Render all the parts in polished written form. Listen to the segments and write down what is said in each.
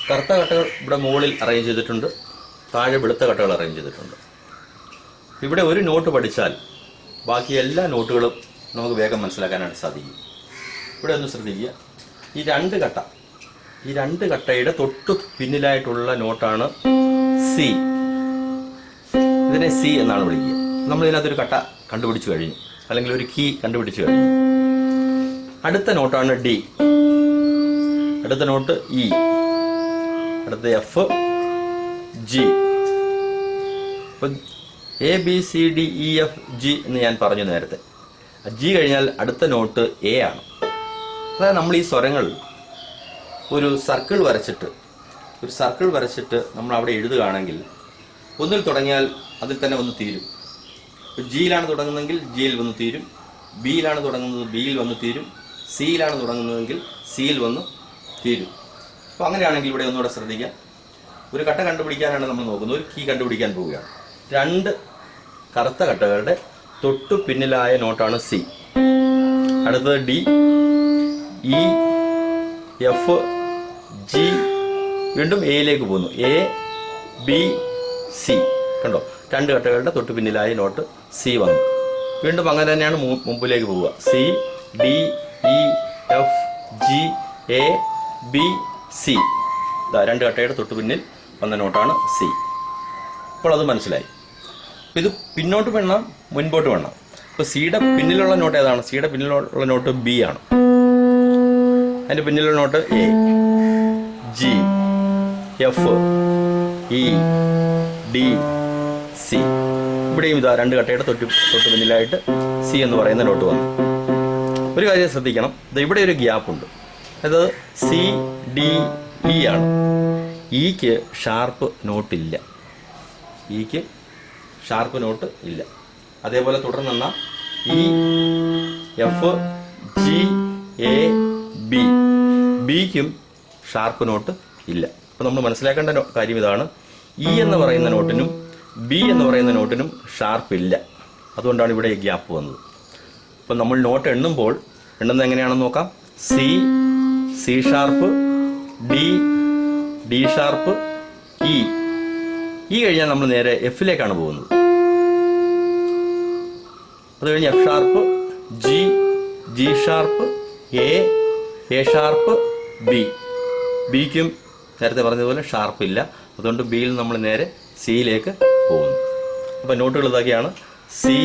കറുത്ത കട്ടകൾ ഇവിടെ മുകളിൽ അറേഞ്ച് ചെയ്തിട്ടുണ്ട്, താഴെ വെളുത്ത കട്ടകൾ അറേഞ്ച് ചെയ്തിട്ടുണ്ട്. ഇവിടെ ഒരു നോട്ട് പഠിച്ചാൽ ബാക്കി എല്ലാ നോട്ടുകളും നമുക്ക് വേഗം മനസ്സിലാക്കാനായിട്ട് സാധിക്കും. ഇവിടെ ഒന്ന് ശ്രദ്ധിക്കുക, ഈ രണ്ട് കട്ടയുടെ തൊട്ടു പിന്നിലായിട്ടുള്ള നോട്ടാണ് സി. ഇതിനെ സി എന്നാണ് വിളിക്കുക. നമ്മൾ ഇതിനകത്തൊരു കട്ട കണ്ടുപിടിച്ചു കഴിഞ്ഞു, അല്ലെങ്കിൽ ഒരു കീ കണ്ടുപിടിച്ചു കഴിഞ്ഞു. അടുത്ത നോട്ടാണ് ഡി, അടുത്ത നോട്ട് ഇ, അടുത്ത എഫ്, ജി. ഇപ്പം A B C D E F G എന്ന് ഞാൻ പറഞ്ഞു നേരത്തെ. ജി കഴിഞ്ഞാൽ അടുത്ത നോട്ട് എ ആണ്. അതായത് നമ്മൾ ഈ സ്വരങ്ങൾ ഒരു സർക്കിൾ വരച്ചിട്ട് നമ്മൾ അവിടെ എഴുതുകയാണെങ്കിൽ ഒന്നിൽ തുടങ്ങിയാൽ അതിൽ തന്നെ വന്ന് തീരും. ജിയിലാണ് തുടങ്ങുന്നതെങ്കിൽ ജിയിൽ വന്ന് തീരും, ബിയിലാണ് തുടങ്ങുന്നത് ബിയിൽ വന്ന് തീരും, സിയിലാണ് തുടങ്ങുന്നതെങ്കിൽ സിയിൽ വന്ന് തീരും. അപ്പോൾ അങ്ങനെയാണെങ്കിൽ ഇവിടെ ഒന്നുകൂടെ ശ്രദ്ധിക്കാം. ഒരു കട്ട കണ്ടുപിടിക്കാനാണ് നമ്മൾ നോക്കുന്നത്, ഒരു കീ കണ്ടുപിടിക്കാൻ പോവുകയാണ്. രണ്ട് കറുത്ത കട്ടകളുടെ തൊട്ടു പിന്നിലായ നോട്ടാണ് സി. അടുത്തത് ഡി, ഇ, എഫ്, ജി. വീണ്ടും എയിലേക്ക് പോകുന്നു, എ, ബി, സി. കണ്ടോ, രണ്ട് കട്ടകളുടെ തൊട്ടു പിന്നിലായ നോട്ട് സി വന്നു. വീണ്ടും അങ്ങനെ തന്നെയാണ് മുമ്പിലേക്ക് പോവുക. C, D, E, F, G, A, B, C. രണ്ട് കട്ടയുടെ തൊട്ടു പിന്നിൽ വന്ന നോട്ടാണ് സി. അപ്പോൾ അത് മനസ്സിലായി. ഇത് പിന്നോട്ട് വേണം, മുൻപോട്ട് വേണം. ഇപ്പോൾ സിയുടെ പിന്നിലുള്ള നോട്ട് ഏതാണ്? സിയുടെ പിന്നിലുള്ള നോട്ട് ബി ആണ്. അതിൻ്റെ പിന്നിലുള്ള note A, G, F, E, D, C. ഇവിടെയും ഇതാ രണ്ട് കട്ടയുടെ തൊട്ട് പിന്നിലായിട്ട് സി എന്ന് പറയുന്ന നോട്ട് വന്നു. ഒരു കാര്യം ശ്രദ്ധിക്കണം, ഇവിടെ ഒരു ഗ്യാപ്പ് ഉണ്ട്. അതായത് സി, ഡി, ഇ ആണ്. ഇക്ക് ഷാർപ്പ് നോട്ടില്ല, ഇക്ക് ഷാർപ്പ് നോട്ട് ഇല്ല. അതേപോലെ തുടർന്നെന്ന E, F, G, A, B. ബിക്കും ഷാർപ്പ് നോട്ട് ഇല്ല. അപ്പോൾ നമ്മൾ മനസ്സിലാക്കേണ്ട കാര്യം ഇതാണ്, ഇ എന്ന് പറയുന്ന നോട്ടിനും ബി എന്ന് പറയുന്ന നോട്ടിനും ഷാർപ്പ് ഇല്ല. അതുകൊണ്ടാണ് ഇവിടെ ഈ ഗ്യാപ്പ് വന്നത്. അപ്പം നമ്മൾ നോട്ട് എണ്ണുന്നത് എങ്ങനെയാണെന്ന് നോക്കാം. C, C sharp, D, D sharp, E. ഈ കഴിഞ്ഞാൽ നമ്മൾ നേരെ എഫിലേക്കാണ് പോകുന്നത്. അത് കഴിഞ്ഞ് F sharp, G, G sharp, A, A sharp, B. ബിക്കും നേരത്തെ പറഞ്ഞതുപോലെ ഷാർപ്പ് ഇല്ല. അതുകൊണ്ട് ബിയിൽ നമ്മൾ നേരെ സിയിലേക്ക് പോകുന്നു. അപ്പം നോട്ടുകൾ ഇതൊക്കെയാണ്: C,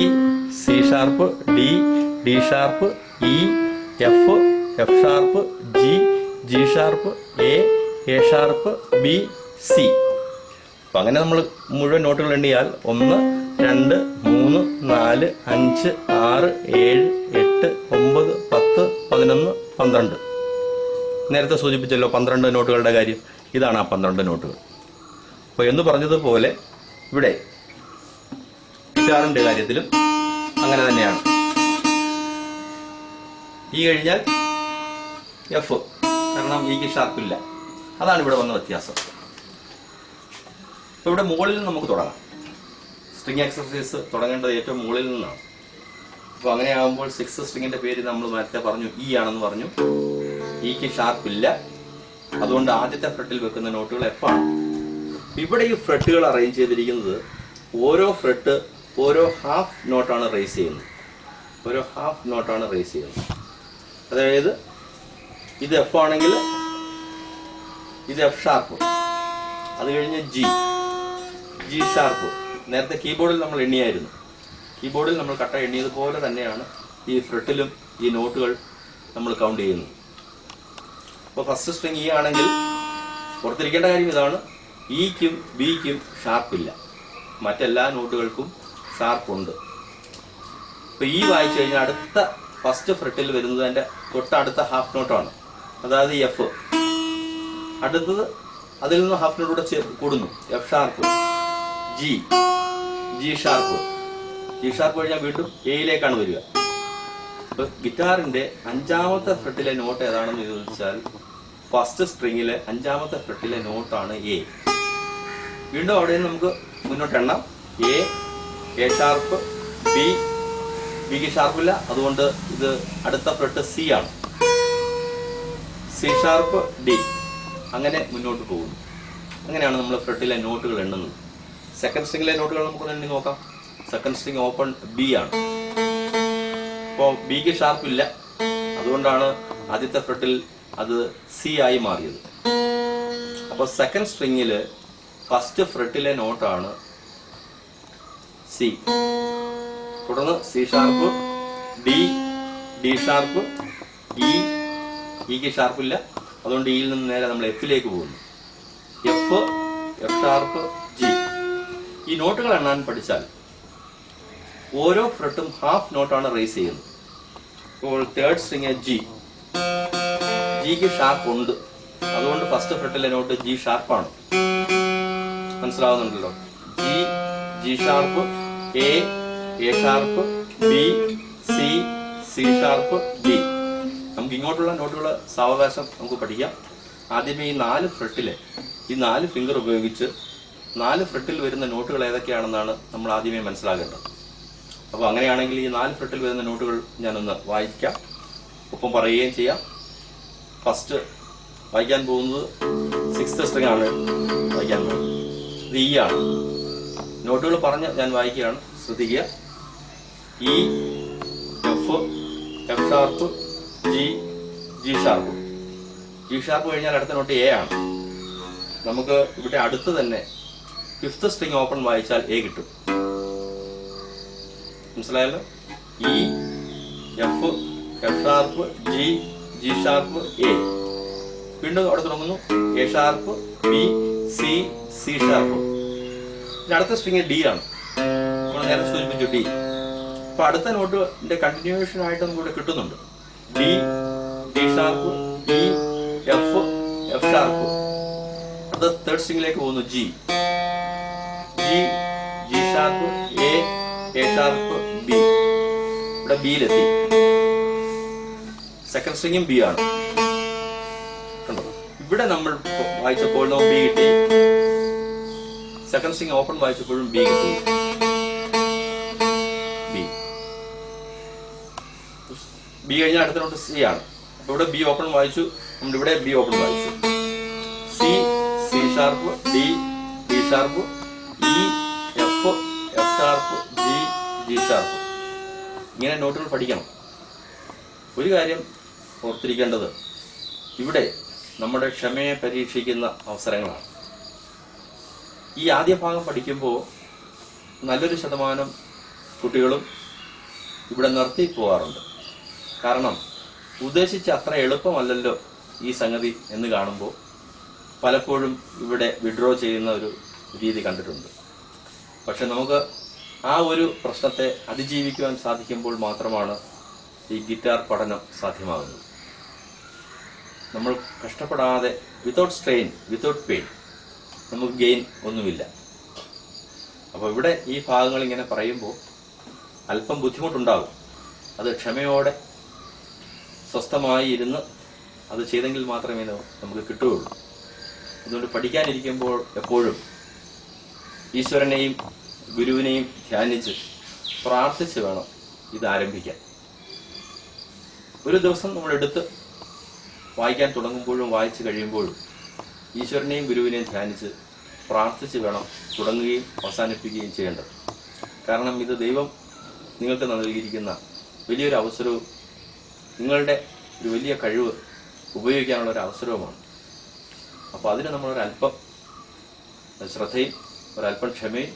C sharp, D, D sharp, E, F, F sharp, G, G sharp, A, A sharp, B, C. അപ്പം അങ്ങനെ നമ്മൾ മുഴുവൻ നോട്ടുകൾ എണ്ണിയാൽ 1, 2, 3, 4, 5, 6, 7, 8, 9, 10, 11, 12. നേരത്തെ സൂചിപ്പിച്ചല്ലോ 12 നോട്ടുകളുടെ കാര്യം. ഇതാണ് ആ 12 നോട്ടുകൾ. അപ്പോൾ എന്ന് പറഞ്ഞതുപോലെ ഇവിടെ ഗിറ്റാറിന്റെ കാര്യത്തിലും അങ്ങനെ തന്നെയാണ്. ഈ കഴിഞ്ഞാൽ എഫ്, കാരണം ഇക്ക് ഷാർപ്പില്ല. അതാണ് ഇവിടെ വന്ന വ്യത്യാസം. അപ്പോൾ ഇവിടെ മുകളിൽ നിന്ന് നമുക്ക് തുടങ്ങാം. സ്ട്രിങ് എക്സർസൈസ് തുടങ്ങേണ്ടത് ഏറ്റവും മുകളിൽ നിന്നാണ്. അപ്പോൾ അങ്ങനെയാകുമ്പോൾ 6th സ്ട്രിങ്ങിന്റെ പേര് നമ്മൾ നേരത്തെ പറഞ്ഞു, ഇ ആണെന്ന് പറഞ്ഞു. ഇക്ക് ഷാർപ്പില്ല, അതുകൊണ്ട് ആദ്യത്തെ ഫ്രെട്ടിൽ വെക്കുന്ന നോട്ടുകൾ എഫ് ആണ്. ഇവിടെ ഈ ഫ്രെട്ടുകൾ അറേഞ്ച് ചെയ്തിരിക്കുന്നത് ഓരോ ഫ്രെട്ട് ഓരോ ഹാഫ് നോട്ടാണ് റേസ് ചെയ്യുന്നത്. ഓരോ ഹാഫ് നോട്ടാണ് റേസ് ചെയ്യുന്നത്. അതായത് ഇത് എഫ് ആണെങ്കിൽ ഇത് എഫ് ഷാർപ്പ്, അത് കഴിഞ്ഞ് ജി, ജി ഷാർപ്പ്. നേരത്തെ കീബോർഡിൽ നമ്മൾ എണ്ണിയായിരുന്നു. കീബോർഡിൽ നമ്മൾ കട്ട എണ്ണിയതുപോലെ തന്നെയാണ് ഈ ഫ്രെട്ടിലും ഈ നോട്ടുകൾ നമ്മൾ കൗണ്ട് ചെയ്യുന്നത്. അപ്പോൾ ഫസ്റ്റ് സ്ട്രിങ് ഇ ആണെങ്കിൽ ഓർത്തിരിക്കേണ്ട കാര്യം ഇതാണ്: ഇക്കും ബിക്കും ഷാർപ്പില്ല, മറ്റെല്ലാ നോട്ടുകൾക്കും ഷാർപ്പുണ്ട്. ഇപ്പോൾ ഇ വായിച്ചു കഴിഞ്ഞാൽ അടുത്ത ഫസ്റ്റ് ഫ്രെട്ടിൽ വരുന്നത് അതിൻ്റെ തൊട്ടടുത്ത ഹാഫ് നോട്ടാണ്, അതായത് എഫ്. അടുത്തത് അതിൽ നിന്ന് ഹാഫ് നോട്ടൂടെ കൂടുന്നു, F sharp, G, G sharp. G sharp കഴിഞ്ഞാൽ വീണ്ടും എയിലേക്കാണ് വരിക. അപ്പോൾ ഗിറ്റാറിൻ്റെ 5ാമത്തെ ഫ്രെട്ടിലെ നോട്ട് ഏതാണെന്ന് ചോദിച്ചാൽ ഫസ്റ്റ് സ്ട്രിങ്ങിലെ 5ാമത്തെ ഫ്രെട്ടിലെ നോട്ടാണ് എ. വീണ്ടും അവിടെ നിന്ന് നമുക്ക് മുന്നോട്ട് എണ്ണാം: എ, എ ഷാർപ്പ്, ബി, ബിക്ക് ഷാർപ്പില്ല, അതുകൊണ്ട് ഇത് അടുത്ത ഫ്രെട്ട് സി ആണ്. സി ഷാർപ്പ്, ഡി, അങ്ങനെ മുന്നോട്ട് പോകുന്നു. അങ്ങനെയാണ് നമ്മൾ ഫ്രെട്ടിലെ നോട്ടുകൾ എണ്ണുന്നത്. സെക്കൻഡ് സ്ട്രിങ്ങിലെ നോട്ടുകൾ നമുക്ക് എണ്ണി നോക്കാം. സെക്കൻഡ് സ്ട്രിങ് ഓപ്പൺ ബി ആണ്. അപ്പോൾ ബിക്ക് ഷാർപ്പില്ല, അതുകൊണ്ടാണ് ആദ്യത്തെ ഫ്രെട്ടിൽ അത് സി ആയി മാറിയത്. അപ്പോൾ സെക്കൻഡ് സ്ട്രിങ്ങിൽ ഫസ്റ്റ് ഫ്രെട്ടിലെ നോട്ടാണ് സി. തുടർന്ന് C sharp, D, D sharp, ഇക്ക് ഷാർപ്പില്ല, അതുകൊണ്ട് ഇയിൽ നിന്ന് നേരെ നമ്മൾ എഫിലേക്ക് പോകുന്നു. F, F sharp, G. ഈ നോട്ടുകൾ എണ്ണാൻ പഠിച്ചാൽ ഓരോ ഫ്രെട്ടും ഹാഫ് നോട്ടാണ് റേസ് ചെയ്യുന്നത്. ഇപ്പോൾ തേർഡ് സ്ട്രിങ് ജി, ജിക്ക് ഷാർപ്പ് ഉണ്ട്, അതുകൊണ്ട് ഫസ്റ്റ് ഫ്രെട്ടിലെ നോട്ട് ജി ഷാർപ്പാണ്. മനസ്സിലാവുന്നുണ്ടല്ലോ? G, G sharp, A, A sharp, B, C, C sharp, D. നമുക്ക് ഇങ്ങോട്ടുള്ള നോട്ടുകൾ സാവകാശം നമുക്ക് പഠിക്കാം. ആദ്യമേ ഈ 4 ഫ്രെട്ടിലെ ഈ 4 ഫിംഗർ ഉപയോഗിച്ച് 4 ഫ്രെട്ടിൽ വരുന്ന നോട്ടുകൾ ഏതൊക്കെയാണെന്നാണ് നമ്മൾ ആദ്യമേ മനസ്സിലാക്കേണ്ടത്. അപ്പോൾ അങ്ങനെയാണെങ്കിൽ ഈ 4 ഫ്രെട്ടിൽ വരുന്ന നോട്ടുകൾ ഞാനൊന്ന് വായിക്കാം, ഒപ്പം പറയുകയും ചെയ്യാം. ഫസ്റ്റ് വായിക്കാൻ പോകുന്നത് 6th സ്ട്രിങ് ആണ് വായിക്കാൻ പോകുന്നത്. ഇത് ഇ ആണ്. നോട്ടുകൾ പറഞ്ഞ് ഞാൻ വായിക്കുകയാണ്, ശ്രദ്ധിക്കുക. E, F, F sharp, G, G sharp. G sharp കഴിഞ്ഞാൽ അടുത്ത നോട്ട് എ ആണ്. നമുക്ക് ഇവിടെ അടുത്ത് തന്നെ 5th സ്ട്രിങ് ഓപ്പൺ വായിച്ചാൽ എ കിട്ടും. മനസ്സിലായല്ലോ? E, F, F sharp, G, G sharp, A. വീണ്ടും അവിടെ തുടങ്ങുന്നു A sharp, B, C, C sharp. അടുത്ത സ്ട്രിങ് ഡി ആണ്. നമ്മൾ നേരെ സൂചിപ്പിച്ചു ഡി. അപ്പൊ അടുത്ത നോട്ടിന്റെ കണ്ടിന്യൂവേഷൻ ആയിട്ട് നമുക്ക് ഇവിടെ കിട്ടുന്നുണ്ട്. D, D sharp, E, F, F sharp. അത് തേർഡ് സ്ട്രിങ്ങിലേക്ക് പോകുന്നു. G, G, G sharp, A, A sharp, B. ഇവിടെ ബിയിലെത്തി. സെക്കൻഡ് സ്ട്രിങ്ങും ബി ആണ്. കണ്ടോ? ഇവിടെ നമ്മൾ വായിച്ചപ്പോൾ നമുക്ക് ബി കിട്ടി. സെക്കൻഡ് സ്ട്രിങ് ഓപ്പൺ വായിച്ചപ്പോഴും ബി കിട്ടി. ബി കഴിഞ്ഞാൽ അടുത്ത നോട്ട് സി ആണ്. അപ്പൊ ഇവിടെ ബി ഓപ്പൺ വായിച്ചു, നമ്മൾ ഇവിടെ ബി ഓപ്പൺ വായിച്ചു. C, C sharp, D, D sharp, E, F, F sharp, G, G sharp. ഇങ്ങനെ നോട്ടുകൾ പഠിക്കണം. ഒരു കാര്യം ഓർത്തിരിക്കേണ്ടത്, ഇവിടെ നമ്മുടെ ക്ഷമയെ പരീക്ഷിക്കുന്ന അവസരങ്ങളാണ്. ഈ ആദ്യ ഭാഗം പഠിക്കുമ്പോൾ നല്ലൊരു ശതമാനം കുട്ടികളും ഇവിടെ നിർത്തി പോകാറുണ്ട്. കാരണം ഉദ്ദേശിച്ച അത്ര എളുപ്പമല്ലല്ലോ ഈ സംഗതി എന്ന് കാണുമ്പോൾ പലപ്പോഴും ഇവിടെ വിഡ്രോ ചെയ്യുന്ന ഒരു രീതി കണ്ടിട്ടുണ്ട്. പക്ഷെ നമുക്ക് ആ ഒരു പ്രശ്നത്തെ അതിജീവിക്കുവാൻ സാധിക്കുമ്പോൾ മാത്രമാണ് ഈ ഗിറ്റാർ പഠനം സാധ്യമാകുന്നത്. നമ്മൾ കഷ്ടപ്പെടാതെ, വിതൗട്ട് സ്ട്രെയിൻ, വിതൗട്ട് പെയിൻ, നമുക്ക് ഗെയിൻ ഒന്നുമില്ല. അപ്പോൾ ഇവിടെ ഈ ഭാഗങ്ങൾ ഇങ്ങനെ പറയുമ്പോൾ അല്പം ബുദ്ധിമുട്ടുണ്ടാകും. അത് ക്ഷമയോടെ സ്വസ്ഥമായി ഇരുന്ന് അത് ചെയ്തെങ്കിൽ മാത്രമേ നമുക്ക് കിട്ടുകയുള്ളൂ. അതുകൊണ്ട് പഠിക്കാനിരിക്കുമ്പോൾ എപ്പോഴും ഈശ്വരനെയും ഗുരുവിനെയും ധ്യാനിച്ച് പ്രാർത്ഥിച്ച് വേണം ഇത് ആരംഭിക്കാൻ. ഒരു ദിവസം നമ്മൾ എടുത്ത് വായിക്കാൻ തുടങ്ങുമ്പോഴും വായിച്ചു കഴിയുമ്പോഴും ഈശ്വരനെയും ഗുരുവിനെയും ധ്യാനിച്ച് പ്രാർത്ഥിച്ച് വേണം തുടങ്ങുകയും അവസാനിപ്പിക്കുകയും ചെയ്യേണ്ടത്. കാരണം ഇത് ദൈവം നിങ്ങൾക്ക് നൽകിയിരിക്കുന്ന വലിയൊരു അവസരവും നിങ്ങളുടെ ഒരു വലിയ കഴിവ് ഉപയോഗിക്കാനുള്ള ഒരു അവസരവുമാണ്. അപ്പോൾ അതിന് നമ്മളൊരല്പം ശ്രദ്ധയും ഒരല്പം ക്ഷമയും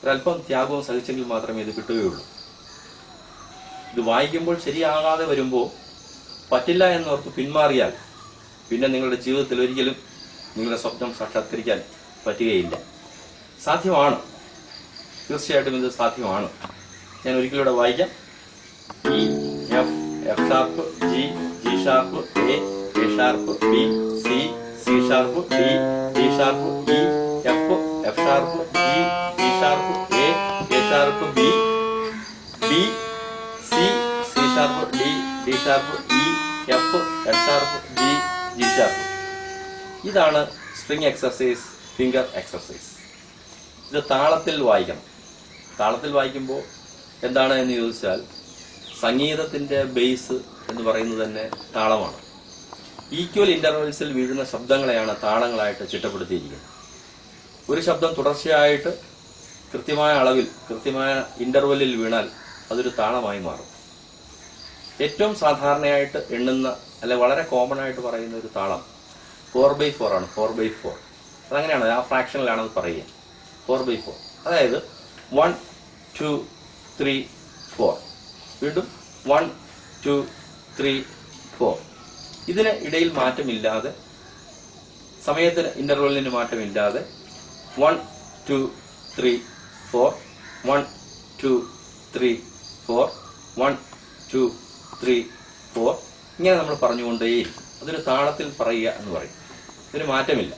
ഒരല്പം ത്യാഗവും സഹിച്ചെങ്കിൽ മാത്രമേ ഇത് കിട്ടുകയുള്ളൂ. ഇത് വായിക്കുമ്പോൾ ശരിയാകാതെ വരുമ്പോൾ പറ്റില്ല എന്നോർത്ത് പിന്മാറിയാൽ പിന്നെ നിങ്ങളുടെ ജീവിതത്തിൽ ഒരിക്കലും നിങ്ങളുടെ സ്വപ്നം സാക്ഷാത്കരിക്കാൻ പറ്റുകയില്ല. സാധ്യമാണ്, തീർച്ചയായിട്ടും ഇത് സാധ്യമാണ്. ഞാൻ ഒരിക്കലൂടെ വായിക്കാം. E, F, F sharp, G, G sharp, A, A sharp, B, C, C sharp, D, D sharp, E, F, F sharp, G, G sharp, A, A sharp, B, B, C, C sharp, D, D sharp, E, F, F sharp, G, G sharp. ഇതാണ് string exercise, finger exercise. ഇത് താളത്തിൽ വായിക്കണം. താളത്തിൽ വായിക്കുമ്പോൾ എന്താണ് എന്ന് ചോദിച്ചാൽ, സംഗീതത്തിൻ്റെ ബേസ് എന്ന് പറയുന്നത് തന്നെ താളമാണ്. ഈക്വൽ ഇന്റർവെൽസിൽ വീഴുന്ന ശബ്ദങ്ങളെയാണ് താളങ്ങളായിട്ട് ചിട്ടപ്പെടുത്തിയിരിക്കുന്നത്. ഒരു ശബ്ദം തുടർച്ചയായിട്ട് കൃത്യമായ അളവിൽ കൃത്യമായ ഇന്റർവെല്ലിൽ വീണാൽ അതൊരു താളമായി മാറും. ഏറ്റവും സാധാരണയായിട്ട് എണ്ണുന്ന അല്ലെ വളരെ കോമൺ ആയിട്ട് പറയുന്ന ഒരു താളം 4/4 ആണ്. 4/4 അതങ്ങനെയാണ്, ആ ഫ്രാക്ഷനിലാണ് അത് പറയുക. 4/4 അതായത് 1 2 3 4, വീണ്ടും 1 2 3 4. ഇതിന് ഇടയിൽ മാറ്റമില്ലാതെ, സമയത്തിന് ഇന്റർവെല്ലിന് മാറ്റമില്ലാതെ 1 2 3 4 1 2 3 4 1 2 3 4 ഇങ്ങനെ നമ്മൾ പറഞ്ഞുകൊണ്ടേയിരിക്കും. അതൊരു താളത്തിൽ പറയുക എന്ന് പറയും. ഇതിന് മാറ്റമില്ല.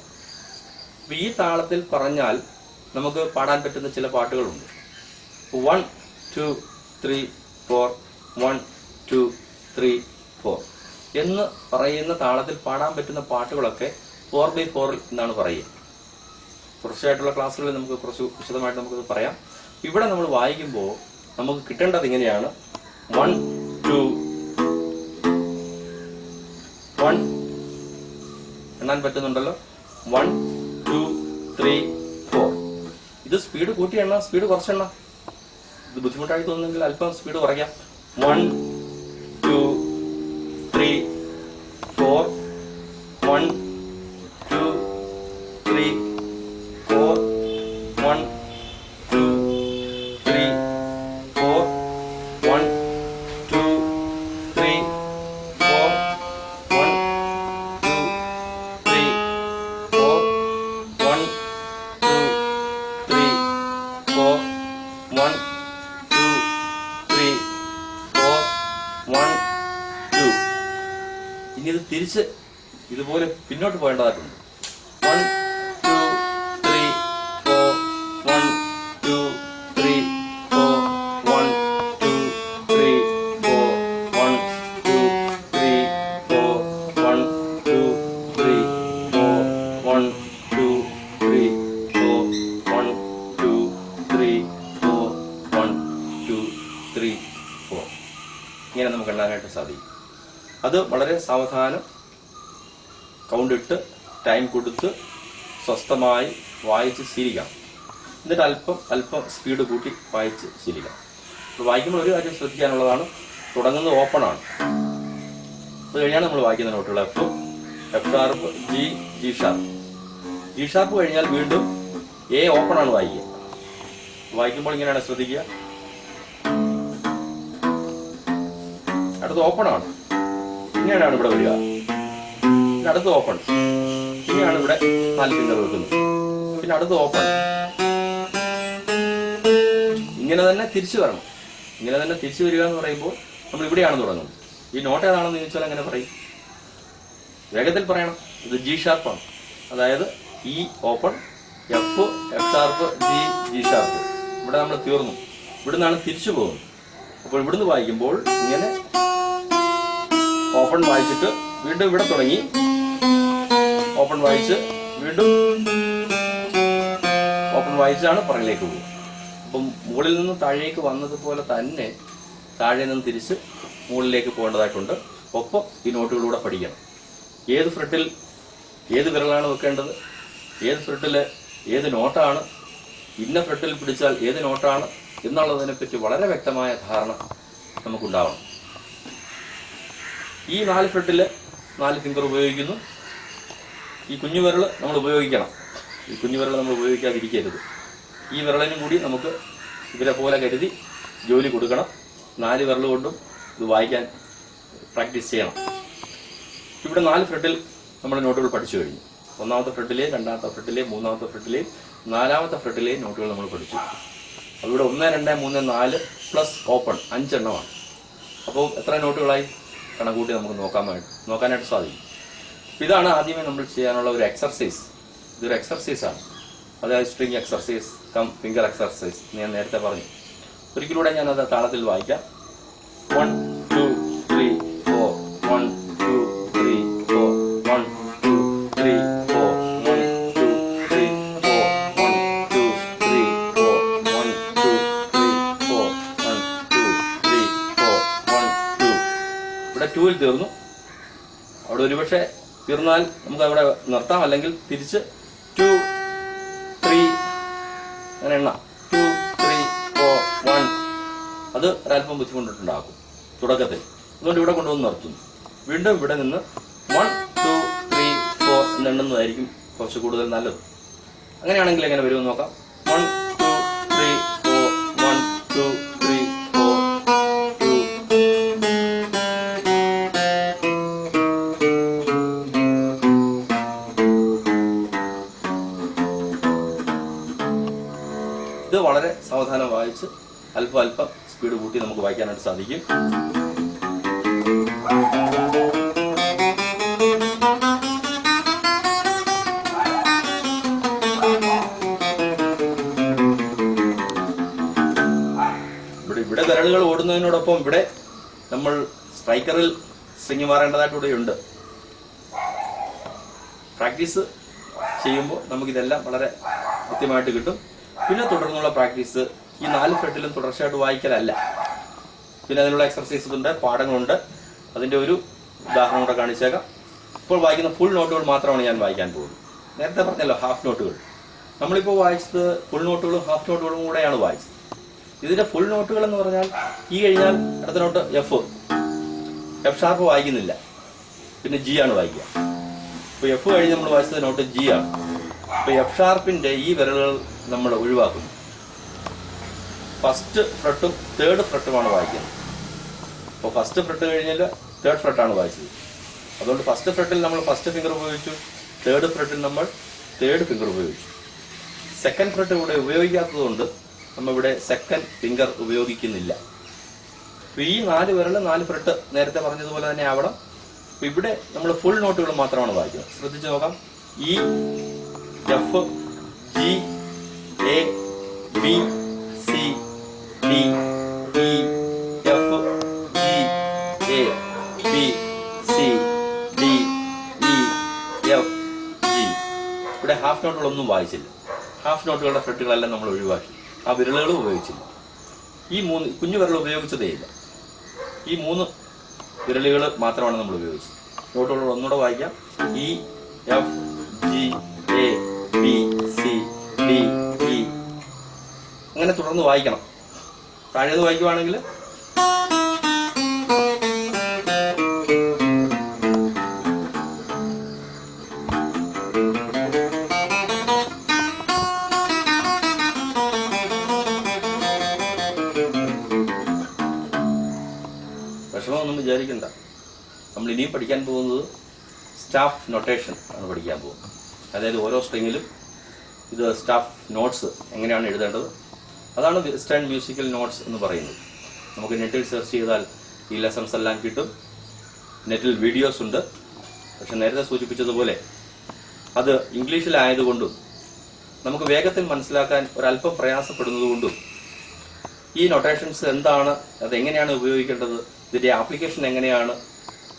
അപ്പൊ ഈ താളത്തിൽ പറഞ്ഞാൽ നമുക്ക് പാടാൻ പറ്റുന്ന ചില പാട്ടുകളുണ്ട്. 1 2 3 4 1 2 3 4 എന്ന് പറയുന്ന താളത്തിൽ പാടാൻ പറ്റുന്ന പാട്ടുകളൊക്കെ 4/4 എന്നാണ് പറയുക. കുറച്ചായിട്ടുള്ള ക്ലാസ്സുകളിൽ നമുക്ക് കുറച്ച് വിശദമായിട്ട് നമുക്കത് പറയാം. ഇവിടെ നമ്മൾ വായിക്കുമ്പോൾ നമുക്ക് കിട്ടേണ്ടത് ഇങ്ങനെയാണ്. 1 2 1 എണ്ണാൻ പറ്റുന്നുണ്ടല്ലോ. 1 2 3 4. ഇത് സ്പീഡ് കൂട്ടി എണ്ണ, സ്പീഡ് കുറച്ചെണ്ണ. ഇത് ബുദ്ധിമുട്ടായി തോന്നുന്നെങ്കിൽ അല്പം സ്പീഡ് കുറയ്ക്കാം. 1 2 3 4 1 2 3 4 1 2 3 4 1 2 3 4 1 2 3 4 1 2 3 4 1 2 3 4 1 2. ഇനി ഇത് തിരിച്ച് ഇതുപോലെ പിന്നോട്ട് പോകേണ്ടതായിട്ടുണ്ട്. 1 2 3 4 1 2 3 4 1 2 3 4 1 2 3 4 1 2 3 4 1 2 3 4 1 2 3 4 1 2 3 4 ഇങ്ങനെ നമുക്ക് എണ്ണാനായിട്ട് സാധിക്കും. അത് വളരെ സാവധാനം കൗണ്ട് ഇട്ട് ടൈം കൊടുത്ത് സ്വസ്ഥമായി വായിച്ച് ശീലിക്കണം. എന്നിട്ട് അല്പം സ്പീഡ് കൂട്ടി വായിച്ച് ശീലിക്കണം. അപ്പോൾ വായിക്കുമ്പോൾ ഒരു കാര്യം ശ്രദ്ധിക്കാനുള്ളതാണ്, തുടങ്ങുന്നത് ഓപ്പണാണ്. അത് കഴിഞ്ഞാണ് നമ്മൾ വായിക്കുന്ന നോട്ടുകൾ. F sharp, G sharp. G sharp കഴിഞ്ഞാൽ വീണ്ടും എ ഓപ്പണാണ് വായിക്കുക. വായിക്കുമ്പോൾ ഇങ്ങനെയാണ് ശ്രദ്ധിക്കുക. അടുത്ത് ഓപ്പണാണ്, ഇങ്ങനെയാണ് ഇവിടെ വരിക. പിന്നെ അടുത്ത് ഓപ്പൺ, ഇങ്ങനെയാണ് ഇവിടെ 4 ഫിംഗർ വെക്കുന്നത്. പിന്നെ അടുത്ത് ഓപ്പൺ, ഇങ്ങനെ തന്നെ തിരിച്ചു വരണം. ഇങ്ങനെ തന്നെ തിരിച്ചു വരിക എന്ന് പറയുമ്പോൾ നമ്മൾ ഇവിടെയാണ് തുടങ്ങുന്നത്. ഈ നോട്ട് ഏതാണെന്ന് ചോദിച്ചാൽ അങ്ങനെ പറയും, വേഗത്തിൽ പറയണം. ഇത് ജി ഷാർപ്പാണ്. അതായത് E open, F sharp, G sharp. ഇവിടെ നമ്മൾ തീർന്നു. ഇവിടുന്നാണ് തിരിച്ചു പോകുന്നത്. അപ്പോൾ ഇവിടുന്ന് വായിക്കുമ്പോൾ ഇങ്ങനെ ഓപ്പൺ വായിച്ചിട്ട് വീണ്ടും ഇവിടെ തുടങ്ങി, ഓപ്പൺ വായിച്ച് വീണ്ടും ഓപ്പൺ വായിച്ചാണ് പുറകിലേക്ക് പോകുക. അപ്പം മുകളിൽ നിന്ന് താഴേക്ക് വന്നതുപോലെ തന്നെ താഴെ നിന്ന് തിരിച്ച് മുകളിലേക്ക് പോകേണ്ടതായിട്ടുണ്ട്. ഒപ്പം ഈ നോട്ടുകളിലൂടെ പഠിക്കണം. ഏത് ഫ്രെട്ടിൽ ഏത് വിരലാണ് വെക്കേണ്ടത്, ഏത് ഫ്രെട്ടിൽ ഏത് നോട്ടാണ്, ഇന്ന ഫ്രെട്ടിൽ പിടിച്ചാൽ ഏത് നോട്ടാണ് എന്നുള്ളതിനെപ്പറ്റി വളരെ വ്യക്തമായ ധാരണ നമുക്കുണ്ടാവണം. ഈ 4 ഫ്രെട്ടിൽ 4 ഫിംഗർ ഉപയോഗിക്കുന്നു. ഈ കുഞ്ഞു വിരൽ നമ്മൾ ഉപയോഗിക്കണം. ഈ കുഞ്ഞു വിരൽ നമ്മൾ ഉപയോഗിക്കാതിരിക്കരുത്. ഈ വിരളിനും കൂടി നമുക്ക് ഇവരെ പോലെ കരുതി ജോലി കൊടുക്കണം. 4 വിരൽ കൊണ്ടും ഇത് വായിക്കാൻ പ്രാക്ടീസ് ചെയ്യണം. ഇവിടെ 4 ഫ്രെട്ടിൽ നമ്മൾ നോട്ടുകൾ പഠിച്ചു കഴിഞ്ഞു. 1ാമത്തെ ഫ്രെട്ടിലെ, 2ാമത്തെ ഫ്രെട്ടിലെ, 3ാമത്തെ ഫ്രെട്ടിലെ, 4ാമത്തെ ഫ്രെട്ടിലെ നോട്ടുകൾ നമ്മൾ പഠിച്ചു. അതിവിടെ 1 2 3 4 പ്ലസ് ഓപ്പൺ 5 എണ്ണമാണ്. അപ്പോൾ എത്ര നോട്ടുകളായി കണക്കൂട്ടി നമുക്ക് നോക്കാനായിട്ട് സാധിക്കും. ഇതാണ് ആദ്യമേ നമ്മൾ ചെയ്യാനുള്ള ഒരു എക്സർസൈസ്. ഇതൊരു എക്സർസൈസാണ്. അതായത് string exercise cum finger exercise ഞാൻ നേരത്തെ പറഞ്ഞു. ഒരിക്കലൂടെ ഞാനത് താളത്തിൽ വായിക്കാം. 1 2 3 4 1 2 3 4 1 2 3 4 1 2 3 4 1 2 3 4 1 2 3 4 1 2 3 4 1 2. ഇവിടെ 2ൽ തീർന്നു. അവിടെ ഒരുപക്ഷെ തീർന്നാൽ നമുക്ക് അവിടെ നിർത്താം, അല്ലെങ്കിൽ തിരിച്ച് 2 3 അങ്ങനെ എണ്ണാം. 2 3 4 1. അത് ഒരല്പം ബുദ്ധിമുട്ടുണ്ടാക്കും തുടക്കത്തിൽ. അതുകൊണ്ട് ഇവിടെ കൊണ്ടുവന്ന് നിർത്തുന്നു. വീണ്ടും ഇവിടെ നിന്ന് 1 2 3 4 എന്ന് എണ്ണുന്നതായിരിക്കും കുറച്ച് കൂടുതൽ നല്ലത്. അങ്ങനെയാണെങ്കിൽ എങ്ങനെ വരുമെന്ന് നോക്കാം. 1 2 3 4 1 2 3 4 2. ഇത് വളരെ സാവധാനം വായിച്ച് അല്പം സ്പീഡ് കൂട്ടി നമുക്ക് വായിക്കാനായിട്ട് സാധിക്കും. ഇവിടെ വിരലുകൾ ഓടുന്നതിനോടൊപ്പം ഇവിടെ നമ്മൾ സ്ട്രൈക്കറിൽ സ്ട്രിങ് മാറേണ്ടതായിട്ടുണ്ട്. പ്രാക്ടീസ് ചെയ്യുമ്പോൾ നമുക്കിതെല്ലാം വളരെ കൃത്യമായിട്ട് കിട്ടും. പിന്നെ തുടർന്നുള്ള പ്രാക്ടീസ് ഈ 4 ഫ്രെറ്റിലും തുടർച്ചയായിട്ട് വായിക്കലല്ല. പിന്നെ അതിനുള്ള എക്സർസൈസ് ഉണ്ട്, പാഠങ്ങളുണ്ട്. അതിൻ്റെ ഒരു ഉദാഹരണം കൂടെ കാണിച്ചേക്കാം. ഇപ്പോൾ വായിക്കുന്ന ഫുൾ നോട്ടുകൾ മാത്രമാണ് ഞാൻ വായിക്കാൻ പോകുന്നത്. നേരത്തെ പറഞ്ഞല്ലോ ഹാഫ് നോട്ടുകൾ. നമ്മളിപ്പോൾ വായിച്ചത് ഫുൾ നോട്ടുകളും ഹാഫ് നോട്ടുകളും കൂടെയാണ് വായിച്ചത്. ഇതിന്റെ ഫുൾ നോട്ടുകൾ എന്ന് പറഞ്ഞാൽ ഈ കഴിഞ്ഞാൽ അടുത്ത നോട്ട് എഫ് ഷാർപ്പ് വായിക്കുന്നില്ല, പിന്നെ ജി ആണ് വായിക്കുക. ഇപ്പൊ എഫ് കഴിഞ്ഞ് നമ്മൾ വായിച്ചത് നോട്ട് ജി ആണ്. ഇപ്പൊ എഫ് ഷാർപ്പിന്റെ ഈ വിരലുകൾ നമ്മൾ ഒഴിവാക്കുന്നു. ഫസ്റ്റ് ഫ്രെട്ടും തേർഡ് ഫ്രെട്ടുമാണ് വായിക്കുന്നത്. അപ്പോൾ ഫസ്റ്റ് ഫ്രെട്ട് കഴിഞ്ഞാൽ തേർഡ് ഫ്രെട്ടാണ് വായിച്ചത്. അതുകൊണ്ട് ഫസ്റ്റ് ഫ്രെട്ടിൽ നമ്മൾ ഫസ്റ്റ് ഫിംഗർ ഉപയോഗിച്ചു, തേർഡ് ഫ്രെട്ടിൽ നമ്മൾ തേർഡ് ഫിംഗർ ഉപയോഗിച്ചു. സെക്കൻഡ് ഫ്രെട്ട് ഇവിടെ ഉപയോഗിക്കാത്തത് കൊണ്ട് നമ്മളിവിടെ സെക്കൻഡ് ഫിംഗർ ഉപയോഗിക്കുന്നില്ല. അപ്പൊ ഈ 4 വിരൽ 4 ഫ്രെട്ട് നേരത്തെ പറഞ്ഞതുപോലെ തന്നെ ആവണം. അപ്പൊ ഇവിടെ നമ്മൾ ഫുൾ നോട്ടുകൾ മാത്രമാണ് വായിക്കുന്നത്. ശ്രദ്ധിച്ചു നോക്കാം. E F G A B C D E F G A B C D E F G. ഇവിടെ ഹാഫ് നോട്ടുകളൊന്നും വായിച്ചില്ല. ഹാഫ് നോട്ടുകളുടെ ഫ്രെട്ടുകളെല്ലാം നമ്മൾ ഒഴിവാക്കി. ആ വിരലുകളും ഉപയോഗിച്ചില്ല. ഈ 3 കുഞ്ഞു വിരൽ ഉപയോഗിച്ചതേയില്ല. ഈ 3 വിരലുകൾ മാത്രമാണ് നമ്മൾ ഉപയോഗിച്ചത്. നോട്ടുകൾ ഒന്നുകൂടെ വായിക്കാം. E F G A B C D E. അങ്ങനെ തുടർന്ന് വായിക്കണം. താഴേന്ന് വായിക്കുവാണെങ്കിൽ വിഷമമൊന്നും വിചാരിക്കണ്ട. നമ്മൾ ഇനിയും പഠിക്കാൻ പോകുന്നത് സ്റ്റാഫ് നൊട്ടേഷൻ ആണ് പഠിക്കാൻ പോകുന്നത്. അതായത് ഓരോ സ്ട്രിങ്ങിലും ഇത് സ്റ്റാഫ് നോട്ട്സ് എങ്ങനെയാണ് എഴുതേണ്ടത്, അതാണ് വെസ്റ്റേൺ മ്യൂസിക്കൽ നോട്ട്സ് എന്ന് പറയുന്നത്. നമുക്ക് നെറ്റിൽ സെർച്ച് ചെയ്താൽ ഈ ലെസൺസ് എല്ലാം കിട്ടും. നെറ്റിൽ വീഡിയോസ് ഉണ്ട്. പക്ഷെ നേരത്തെ സൂചിപ്പിച്ചതുപോലെ അത് ഇംഗ്ലീഷിലായതുകൊണ്ടും നമുക്ക് വേഗത്തിൽ മനസ്സിലാക്കാൻ ഒരല്പം പ്രയാസപ്പെടുന്നതുകൊണ്ടും ഈ നൊട്ടേഷൻസ് എന്താണ്, അതെങ്ങനെയാണ് ഉപയോഗിക്കേണ്ടത്, ഇതിൻ്റെ ആപ്ലിക്കേഷൻ എങ്ങനെയാണ്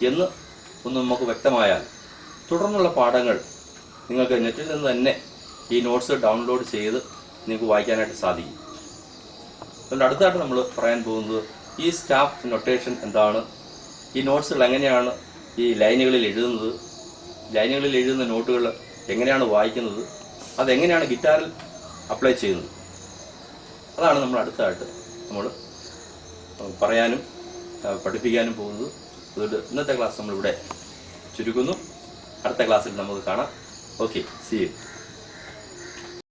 എന്ന് ഒന്ന് നമുക്ക് വ്യക്തമായാൽ തുടർന്നുള്ള പാഠങ്ങൾ നിങ്ങൾക്ക് നെറ്റിൽ നിന്ന് തന്നെ ഈ നോട്ട്സ് ഡൗൺലോഡ് ചെയ്ത് നിങ്ങൾക്ക് വായിക്കാനായിട്ട് സാധിക്കും. അതുകൊണ്ട് അടുത്തായിട്ട് നമ്മൾ പറയാൻ പോകുന്നത് ഈ സ്റ്റാഫ് നൊട്ടേഷൻ എന്താണ്, ഈ നോട്ട്സുകൾ എങ്ങനെയാണ് ഈ ലൈനുകളിൽ എഴുതുന്നത്, ലൈനുകളിൽ എഴുതുന്ന നോട്ടുകൾ എങ്ങനെയാണ് വായിക്കുന്നത്, അതെങ്ങനെയാണ് ഗിറ്റാറിൽ അപ്ലൈ ചെയ്യുന്നത്, അതാണ് നമ്മൾ അടുത്തായിട്ട് നമ്മൾ പറയാനും പഠിപ്പിക്കാനും പോകുന്നത്. അതുകൊണ്ട് ഇന്നത്തെ ക്ലാസ് നമ്മളിവിടെ ചുരുക്കുന്നു. അടുത്ത ക്ലാസ്സിൽ നമുക്ക് കാണാം. Okay, see U.